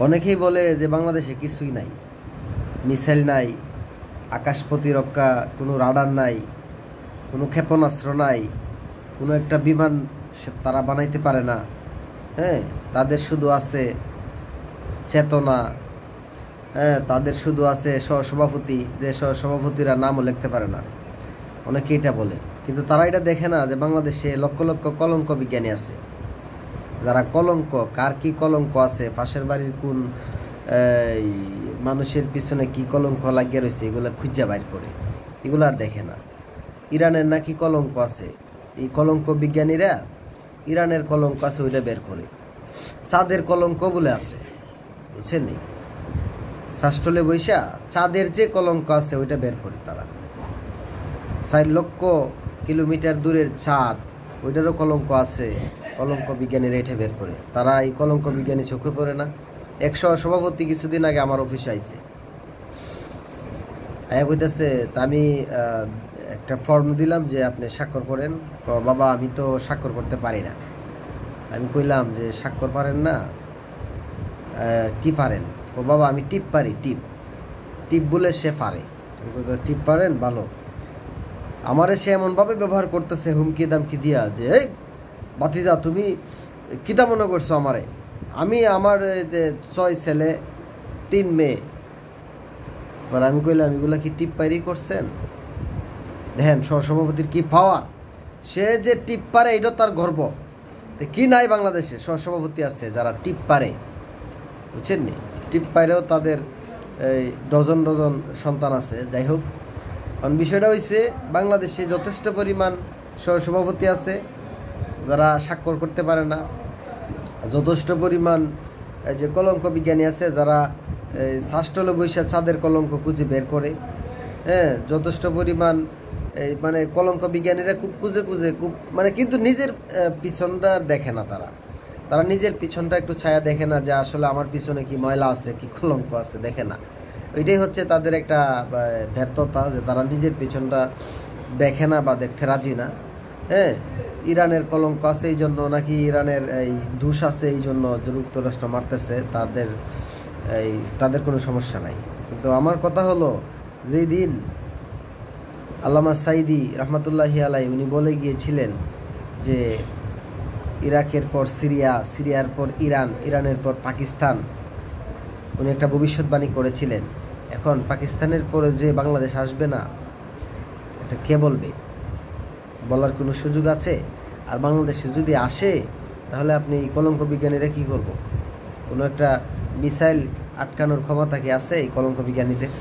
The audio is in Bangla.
অনেকেই বলে যে বাংলাদেশে কিছুই নাই, মিসাইল নাই, আকাশ প্রতিরক্ষা কোনো রাডার নাই, কোনো ক্ষেপণাস্ত্র নাই, কোনো একটা বিমান তারা বানাইতে পারে না। হ্যাঁ, তাদের শুধু আছে চেতনা। হ্যাঁ, তাদের শুধু আছে সহসভাপতি, যে সহসভাপতিরা নামও লিখতে পারে না। অনেকে এটা বলে, কিন্তু তারা এটা দেখে না যে বাংলাদেশে লক্ষ লক্ষ কলঙ্ক বিজ্ঞানী আছে, যারা কলঙ্ক, কার কি কলঙ্ক আছে, পাশের বাড়ির কোন মানুষের পিছনে কি কলঙ্ক লাগিয়ে রয়েছে, এগুলো খুঁজে বাইর করে, এগুলো আর দেখে না। ইরানের নাকি কলঙ্ক আছে, এই কলঙ্ক বিজ্ঞানীরা ইরানের কলঙ্ক আছে ওইটা বের করে। চাঁদের কলঙ্ক বলে আছে, বুঝছেন? শাস্ত্রলে বৈশা চাঁদের যে কলঙ্ক আছে ওইটা বের করে তারা। 4 লক্ষ কিলোমিটার দূরের চাঁদ, ওইটারও কলঙ্ক আছে, কলঙ্ক বিজ্ঞানীরা এটা বের করে। তারা এই কলঙ্ক বিজ্ঞানী চোখে পড়ে না। 100 সভাপতি কিছুদিন আগে আমার অফিসে আইছে, কইতেছে, তা আমি একটা ফর্ম দিলাম যে আপনি স্বাক্ষর করেন। বাবা আমি তো স্বাক্ষর করতে পারি না। আমি কইলাম যে স্বাক্ষর পারেন না, কি পারেন? ও বাবা আমি টিপ পারি, টিপ টিপ বলে সে পারে। টিপ পারেন, ভালো। আমারে সে এমনভাবে ব্যবহার করতেছে হুমকি দামকি দিয়া যে এই বাতিজা তুমি কিতা মনে করছো আমারে? আমার 6 ছেলে 3 মেয়ে। এবার আমি কইলাম এগুলা কি টিপ পারি করছেন? দেখেন সহসভাপতির কি পাওয়ার, সে যে টিপ পারে এটা তার গর্ব। কি নাই বাংলাদেশে সহসভাপতি আছে যারা টিপ পারে, বুঝছেন নি? টিপ পাইরেও তাদের এই ডজন ডজন সন্তান আছে। যাই হোক, কারণ বিষয়টা হয়েছে বাংলাদেশে যথেষ্ট পরিমাণ সহসভাপতি আছে যারা স্বাক্ষর করতে পারে না, যথেষ্ট পরিমাণ এই যে কলঙ্ক বিজ্ঞানী আছে যারা শাস্ত্রলে বৈশা চাঁদের কলঙ্ক খুঁজে বের করে। হ্যাঁ, যথেষ্ট পরিমাণ এই মানে কলঙ্ক বিজ্ঞানীরা খুব খুঁজে খুব মানে, কিন্তু নিজের পিছনটা দেখে না। তারা নিজের পিছনটা একটু ছায়া দেখে না, যে আসলে আমার পিছনে কি ময়লা আছে, কি কলঙ্ক আছে, দেখে না। ওইটাই হচ্ছে তাদের একটা ব্যর্থতা, যে তারা নিজের পিছনটা দেখে না বা দেখতে রাজি না। হ্যাঁ, ইরানের কলঙ্ক আছে এই জন্য নাকি, ইরানের এই দোষ আছে এই জন্য যুক্তরাষ্ট্র মারতেছে, তাদের কোনো সমস্যা নাই। কিন্তু আমার কথা হলো, যেই দিন আল্লামা সাইদি রহমতুল্লাহি আলাই উনি বলে গিয়েছিলেন যে ইরাকের পর সিরিয়া, সিরিয়ার পর ইরান, ইরানের পর পাকিস্তান, উনি একটা ভবিষ্যৎবাণী করেছিলেন। এখন পাকিস্তানের পরে যে বাংলাদেশ আসবে না, এটা কে বলবে? বলার কোনো সুযোগ আছে? আর বাংলাদেশে যদি আসে, তাহলে আপনি কলঙ্ক বিজ্ঞানীরা কি করব? কোনো একটা মিসাইল আটকানোর ক্ষমতা কি আছে এই কলঙ্ক বিজ্ঞানীদের?